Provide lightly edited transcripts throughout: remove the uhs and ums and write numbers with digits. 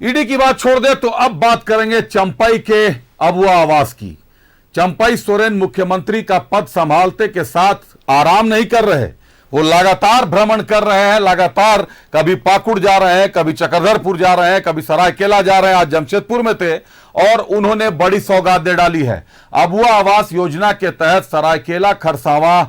ED की बात छोड़ दे तो अब बात करेंगे चंपई के अबुआ आवास की। चंपई सोरेन मुख्यमंत्री का पद संभालते के साथ आराम नहीं कर रहे। वो लगातार भ्रमण कर रहे हैं, लगातार कभी पाकुड़ जा रहे हैं, कभी चक्रधरपुर जा रहे हैं, कभी सरायकेला जा रहे हैं। आज जमशेदपुर में थे और उन्होंने बड़ी सौगात दे डाली है। अबुआ आवास योजना के तहत सरायकेला, खरसावां,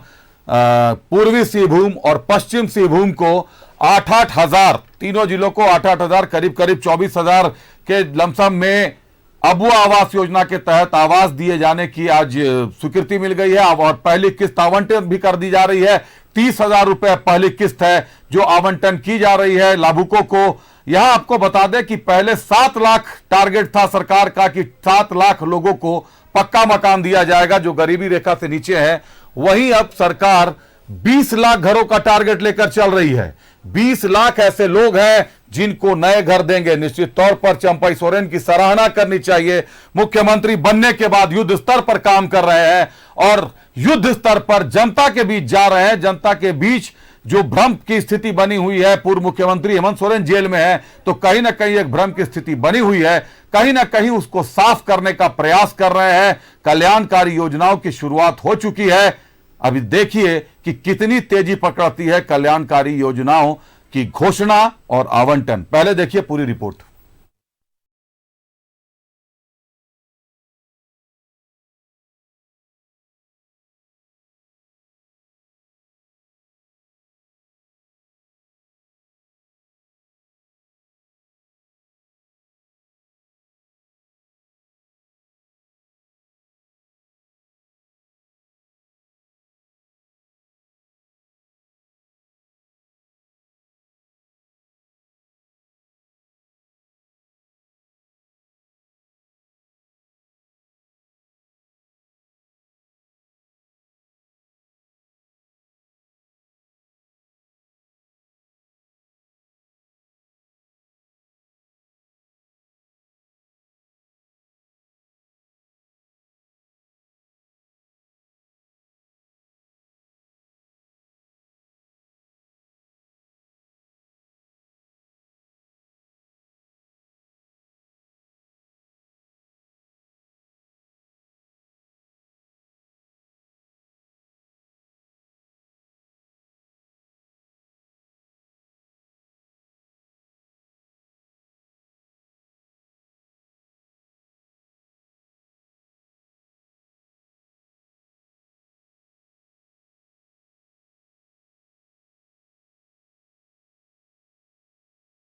पूर्वी सिंहभूम और पश्चिम सिंहभूम को 8-8 हजार, तीनों जिलों को 8-8 हजार, करीब करीब 24,000 के लमसम में अबुआ आवास योजना के तहत आवास दिए जाने की आज स्वीकृति मिल गई है और पहली किस्त आवंटन भी कर दी जा रही है। 30,000 रुपए पहली किस्त है जो आवंटन की जा रही है लाभुकों को। यहां आपको बता दें कि पहले 7 लाख टारगेट था सरकार का कि 7 लाख लोगों को पक्का मकान दिया जाएगा जो गरीबी रेखा से नीचे है। वहीं अब सरकार 20 लाख घरों का टारगेट लेकर चल रही है। 20 लाख ऐसे लोग हैं जिनको नए घर देंगे। निश्चित तौर पर चंपई सोरेन की सराहना करनी चाहिए। मुख्यमंत्री बनने के बाद युद्ध स्तर पर काम कर रहे हैं और युद्ध स्तर पर जनता के बीच जा रहे हैं। जनता के बीच जो भ्रम की स्थिति बनी हुई है, पूर्व मुख्यमंत्री हेमंत सोरेन जेल में है तो कहीं ना कहीं एक भ्रम की स्थिति बनी हुई है, कहीं ना कहीं उसको साफ करने का प्रयास कर रहे हैं। कल्याणकारी योजनाओं की शुरुआत हो चुकी है। अभी देखिए कि कितनी तेजी पकड़ती है कल्याणकारी योजनाओं की घोषणा और आवंटन। पहले देखिए पूरी रिपोर्ट।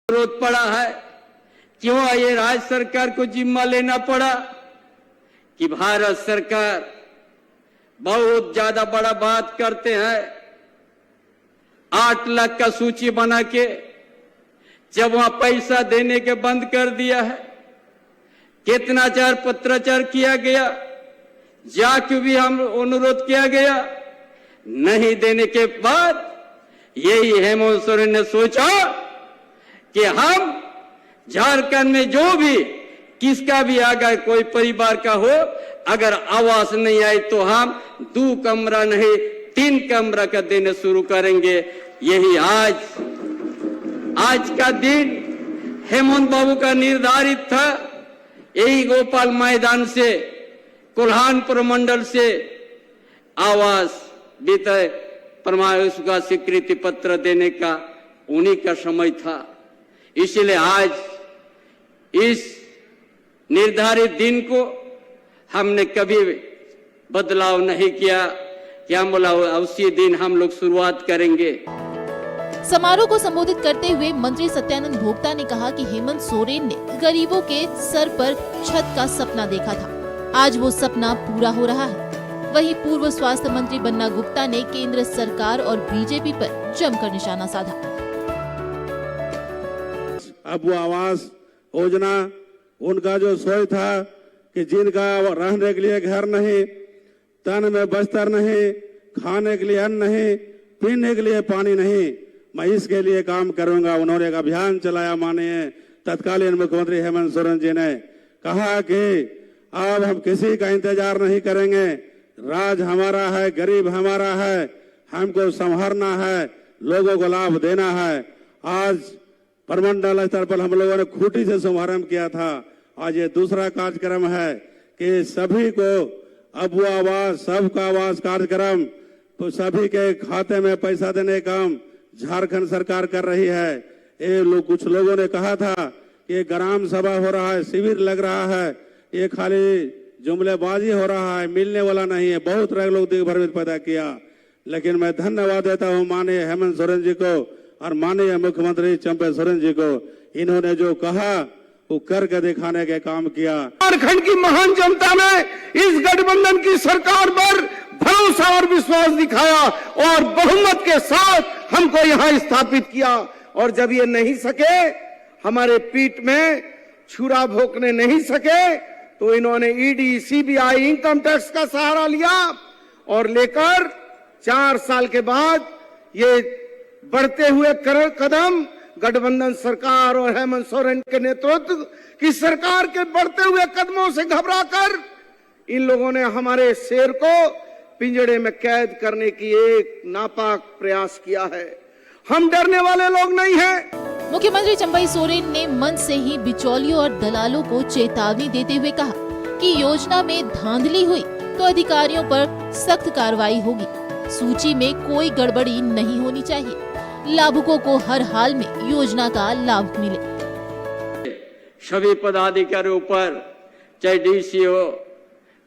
विरोध पड़ा है, क्यों ये राज्य सरकार को जिम्मा लेना पड़ा कि भारत सरकार बहुत ज्यादा बड़ा बात करते हैं। 8 लाख का सूची बना के जब वहां पैसा देने के बंद कर दिया है। कितना चार पत्राचार किया गया, जाके भी हम अनुरोध किया गया, नहीं देने के बाद यही हेमंत सोरेन ने सोचा कि हम झारखंड में जो भी किसका भी आगा कोई परिवार का हो, अगर आवास नहीं आए तो हम 2 कमरा नहीं 3 कमरा का देने शुरू करेंगे। यही आज का दिन हेमंत बाबू का निर्धारित था। यही गोपाल मैदान से, कोल्हानपुर मंडल से आवास वितरण प्रमाण का स्वीकृति पत्र देने का उन्हीं का समय था। इसलिए आज इस निर्धारित दिन को हमने कभी बदलाव नहीं किया कि हम बोला उसी दिन हम लोग शुरुआत करेंगे। समारोह को संबोधित करते हुए मंत्री सत्यानंद भोक्ता ने कहा कि हेमंत सोरेन ने गरीबों के सर पर छत का सपना देखा था, आज वो सपना पूरा हो रहा है। वहीं पूर्व स्वास्थ्य मंत्री बन्ना गुप्ता ने केंद्र सरकार और बीजेपी पर जमकर निशाना साधा। अबुआ आवास योजना उनका जो सोच था कि जिनका रहने के लिए घर नहीं, तन में बस्तर नहीं, खाने के लिए अन्न नहीं, पीने के लिए पानी नहीं, मैं इसके लिए काम करूंगा। उन्होंने एक अभियान चलाया। माननीय तत्कालीन मुख्यमंत्री हेमंत सोरेन जी ने कहा कि अब हम किसी का इंतजार नहीं करेंगे, राज हमारा है, गरीब हमारा है, हमको संभालना है, लोगों को लाभ देना है। आज प्रमंडल स्तर पर हम लोगों ने खूंटी से शुभारंभ किया था। आज ये दूसरा कार्यक्रम है कि सभी को अबू आवास सबका आवास कार्यक्रम तो सभी के खाते में पैसा देने का काम झारखंड सरकार कर रही है। ये लोग कुछ लोगों ने कहा था कि ग्राम सभा हो रहा है, शिविर लग रहा है, ये खाली जुमलेबाजी हो रहा है, मिलने वाला नहीं है। बहुत लोग दिग्भ्रमित पैदा किया, लेकिन मैं धन्यवाद देता हूं माननीय हेमंत सोरेन जी को और माननीय मुख्यमंत्री चंपा सोरेन जी को। इन्होंने जो कहा वो करके दिखाने के काम किया। झारखंड की महान जनता ने इस गठबंधन की सरकार पर भरोसा और विश्वास दिखाया और बहुमत के साथ हमको यहां स्थापित किया। और जब ये नहीं सके, हमारे पीठ में छुरा भोंकने नहीं सके, तो इन्होंने ईडी, सीबीआई, इनकम टैक्स का सहारा लिया और लेकर 4 साल के बाद ये बढ़ते हुए कदम गठबंधन सरकार और हेमंत सोरेन के नेतृत्व की सरकार के बढ़ते हुए कदमों से घबराकर इन लोगों ने हमारे शेर को पिंजड़े में कैद करने की एक नापाक प्रयास किया है। हम डरने वाले लोग नहीं हैं। मुख्यमंत्री चंपई सोरेन ने मंच से ही बिचौलियों और दलालों को चेतावनी देते हुए कहा कि योजना में धांधली हुई तो अधिकारियों पर सख्त कार्रवाई होगी। सूची में कोई गड़बड़ी नहीं होनी चाहिए। लाभुकों को हर हाल में योजना का लाभ मिले। सभी पदाधिकारियों पर, चाहे डीसी हो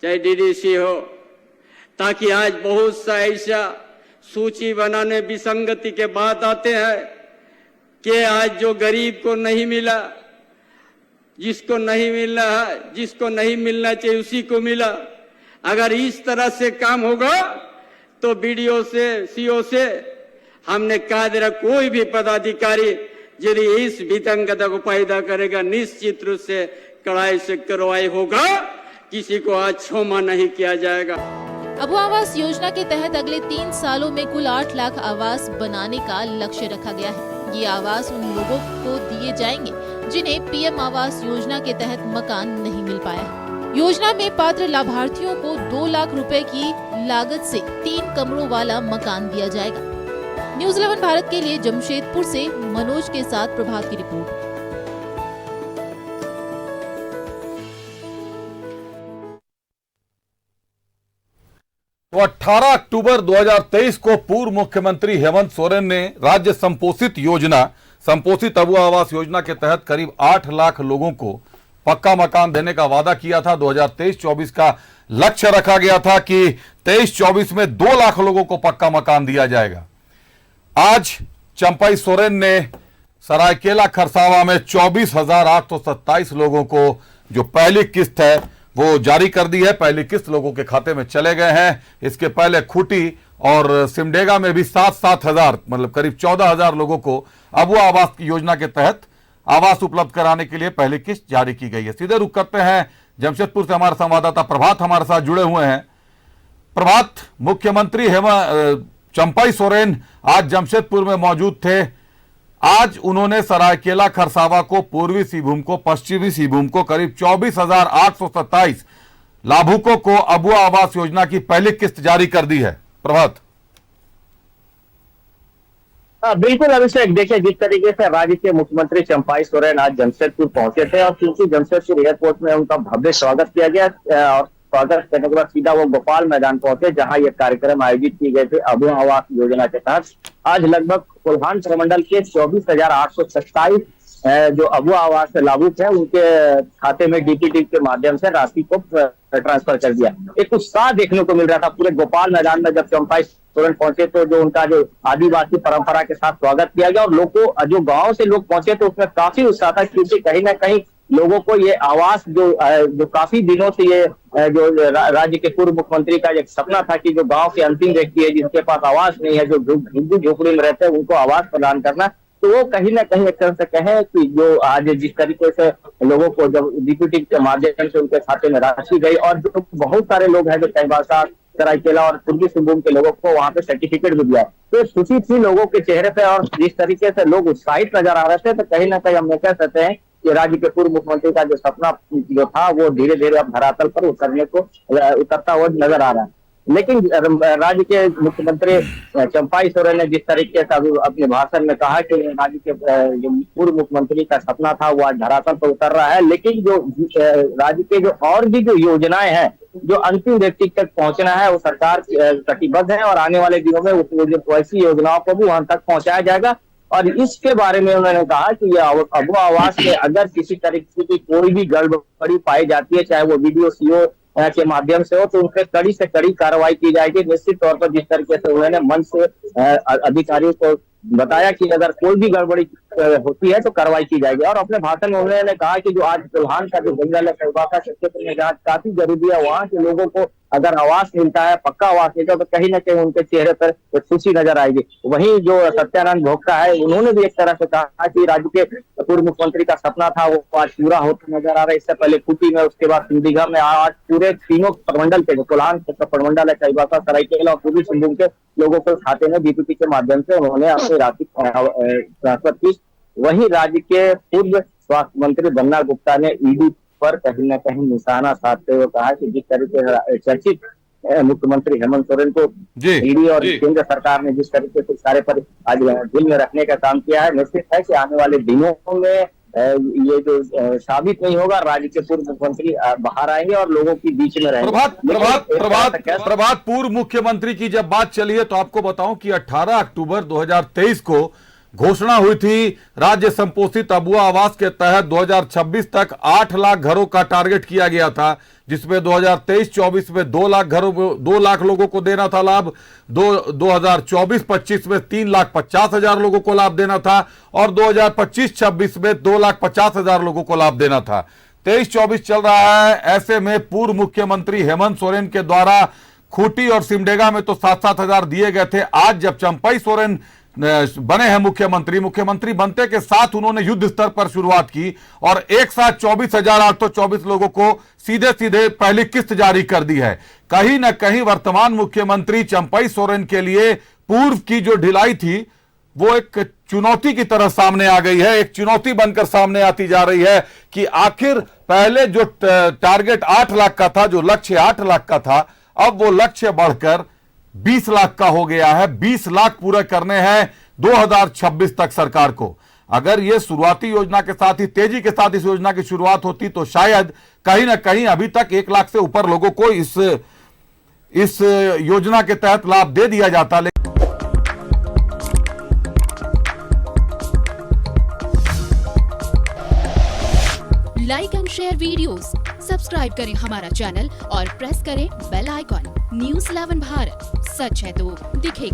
चाहे डीडीसी हो, ताकि आज बहुत सा ऐसा सूची बनाने विसंगति के बात आते हैं कि आज जो गरीब को नहीं मिला, जिसको नहीं मिल रहा है, जिसको नहीं मिलना चाहिए उसी को मिला। अगर इस तरह से काम होगा तो बीडीओ से, सीओ से हमने कहा दे रहा, कोई भी पदाधिकारी यदि इस विसंगता को पैदा करेगा, निश्चित रूप से कड़ाई से कार्रवाई होगा। किसी को आज क्षमा नहीं किया जाएगा। अबू आवास योजना के तहत अगले 3 सालों में कुल 8 लाख आवास बनाने का लक्ष्य रखा गया है। ये आवास उन लोगों को दिए जाएंगे जिन्हें पीएम आवास योजना के तहत मकान नहीं मिल पाया है। योजना में पात्र लाभार्थियों को 2 लाख रुपए की लागत से 3 कमरों वाला मकान दिया जाएगा। न्यूज़ 11 भारत के लिए जमशेदपुर से मनोज के साथ प्रभात की रिपोर्ट। तो 18 अक्टूबर 2023 को पूर्व मुख्यमंत्री हेमंत सोरेन ने राज्य संपोषित अबू आवास योजना के तहत करीब 8 लाख लोगों को पक्का मकान देने का वादा किया था। 2023-24 का लक्ष्य रखा गया था कि 23-24 में 2 लाख लोगों को पक्का मकान दिया जाएगा। आज चंपई सोरेन ने सरायकेला खरसावां में 24,827 लोगों को जो पहली किस्त है वो जारी कर दी है। पहली किस्त लोगों के खाते में चले गए हैं। इसके पहले खूंटी और सिमडेगा में भी 7-7 हजार मतलब करीब 14,000 लोगों को अबू आवास की योजना के तहत आवास उपलब्ध कराने के लिए पहली किस्त जारी की गई है। सीधे रुख करते हैं जमशेदपुर से, हमारे संवाददाता प्रभात हमारे साथ जुड़े हुए हैं। प्रभात, मुख्यमंत्री चंपई सोरेन आज जमशेदपुर में मौजूद थे। आज उन्होंने सरायकेला खरसावा को, पूर्वी सिंहभूम को, पश्चिमी सिंहभूम को करीब 24,827 लाभुकों को अबू आवास योजना की पहली किस्त जारी कर दी है। प्रभात। बिल्कुल अभिषेक, देखिए जिस तरीके से राज्य के मुख्यमंत्री चंपई सोरेन आज जमशेदपुर पहुंचे थे और क्योंकि जमशेदपुर एयरपोर्ट में उनका भव्य स्वागत किया गया और स्वागत करने के बाद सीधा वो गोपाल मैदान पहुंचे जहां ये कार्यक्रम आयोजित किए गए थे अबू आवास योजना के तहत। आज लगभग कोल्हान प्रमंडल के 24,827 जो अबू आवास लाभुक है उनके खाते में डीपीटी के माध्यम से राशि को ट्रांसफर कर दिया। एक उत्साह देखने को मिल रहा था पूरे गोपाल मैदान में। जब चंपई सोरेन पहुंचे तो जो उनका जो आदिवासी परंपरा के साथ स्वागत किया गया और लोगों को जो गांव से लोग पहुंचे तो उसमें काफी उत्साह था क्योंकि कहीं ना कहीं लोगों को ये आवास जो काफी दिनों से ये जो राज्य के पूर्व मुख्यमंत्री का एक सपना था कि जो गांव के अंतिम व्यक्ति है जिनके पास आवास नहीं है, जो झुग्गी झोपड़ी में रहते हैं, उनको आवास प्रदान करना, तो वो कहीं ना कहीं एक तरह से कहें कि जो आज जिस तरीके से लोगों को जब डीपीटी के माध्यम से उनके खाते में राशि गई और जो बहुत सारे लोग हैं जो कैबासा, सरायकेला और पूर्वी सिंहभूम के लोगों को वहां पे सर्टिफिकेट भी दिया, तो खुशी थी लोगों के चेहरे पे और जिस तरीके से लोग उत्साहित नजर आ रहे थे, तो कहीं ना कहीं हम कह सकते हैं कि राज्य के पूर्व मुख्यमंत्री का जो सपना जो था वो धीरे धीरे अब धरातल पर उतरता हुआ नजर आ रहा है। लेकिन राज्य के मुख्यमंत्री चंपाई सोरेन ने जिस तरीके से अभी अपने भाषण में कहा कि राज्य के जो पूर्व मुख्यमंत्री का सपना था वो आज धरातल पर उतर रहा है, लेकिन जो राज्य के जो और भी जो योजनाएं हैं जो अंतिम व्यक्ति तक पहुंचना है वो सरकार कटिबद्ध है और आने वाले दिनों में वैसी योजनाओं को भी वहां तक पहुंचाया जाएगा। और इसके बारे में उन्होंने कहा कि ये अबुआ आवास में अगर किसी तरीके की कोई भी गड़बड़ी पाई जाती है, चाहे वो वीडियो सीओ के माध्यम से हो, तो उन पर कड़ी से कड़ी कार्रवाई की जाएगी। निश्चित तौर पर जिस तरीके से उन्होंने मंच से अधिकारियों को बताया कि अगर कोई भी गड़बड़ी होती है तो कार्रवाई की जाएगी। और अपने भाषण में उन्होंने कहा कि जो आज कोल्हान का जो जंगल है सहबाका के क्षेत्र में जहाँ काफी जरूरी है, वहाँ के लोगों को अगर आवास मिलता है, पक्का आवास मिलता है, तो कहीं ना कहीं उनके चेहरे पर खुशी नजर आएगी। वहीं जो सत्यानंद भोक्ता है उन्होंने भी एक तरह से कहा कि राज्य के पूर्व मुख्यमंत्री का सपना था वो आज पूरा होता नजर आ रहा है। इससे पहले खूंटी में, उसके बाद सिमडेगा में, आज पूरे तीनों प्रमंडल के जो कोल्हान प्रमंडल है, सहबाका, सरायकेला और पूर्वी सिंहभूम के लोगों को खाते में बीपीपी के माध्यम से उन्होंने अपनी राशि ट्रांसफर की। वहीं राज्य के पूर्व स्वास्थ्य मंत्री बन्ना गुप्ता ने ईडी पर कहीं न कहीं निशाना साधते हुए कहा कि जिस तरीके से चर्चित मुख्यमंत्री हेमंत सोरेन को ईडी और केंद्र सरकार ने जिस तरीके से सारे पर आज दिल में रखने का काम किया है, निश्चित है कि आने वाले दिनों में ये जो साबित नहीं होगा, राज्य के पूर्व मुख्यमंत्री बाहर आएंगे और लोगों के बीच में रहेंगे। प्रभात पूर्व मुख्यमंत्री की जब बात चली है तो आपको बताऊं कि 18 अक्टूबर 2023 को घोषणा हुई थी राज्य संपोषित अबुआ आवास के तहत 2026 तक 8 लाख घरों का टारगेट किया गया था, जिसमें 2023-24 में 2 लाख लोगों को देना था लाभ, 2024-25 में 3,50,000 लोगों को लाभ देना था और 2025-26 में 2,50,000 लोगों को लाभ देना था। 23-24 चल रहा है, ऐसे में पूर्व मुख्यमंत्री हेमंत सोरेन के द्वारा खूंटी और सिमडेगा में तो 7-7 हजार दिए गए थे। आज जब चंपाई सोरेन बने हैं मुख्यमंत्री बनते के साथ उन्होंने युद्ध स्तर पर शुरुआत की और एक साथ 24,824 लोगों को सीधे सीधे पहली किस्त जारी कर दी है। कहीं ना कहीं वर्तमान मुख्यमंत्री चंपाई सोरेन के लिए पूर्व की जो ढिलाई थी वो एक चुनौती की तरह सामने आ गई है, एक चुनौती बनकर सामने आती जा रही है कि आखिर पहले जो टारगेट 8 लाख का था, जो लक्ष्य 8 लाख का था, अब वो लक्ष्य बढ़कर 20 लाख का हो गया है। 20 लाख पूरे करने हैं 2026 तक सरकार को। अगर ये शुरुआती योजना के साथ ही तेजी के साथ इस योजना की शुरुआत होती तो शायद कहीं ना कहीं अभी तक 1 लाख से ऊपर लोगों को इस योजना के तहत लाभ दे दिया जाता। Like and share videos, subscribe करें हमारा चैनल और प्रेस करें बेल आइकॉन। न्यूज़ 11 भारत, सच है तो दिखेगा।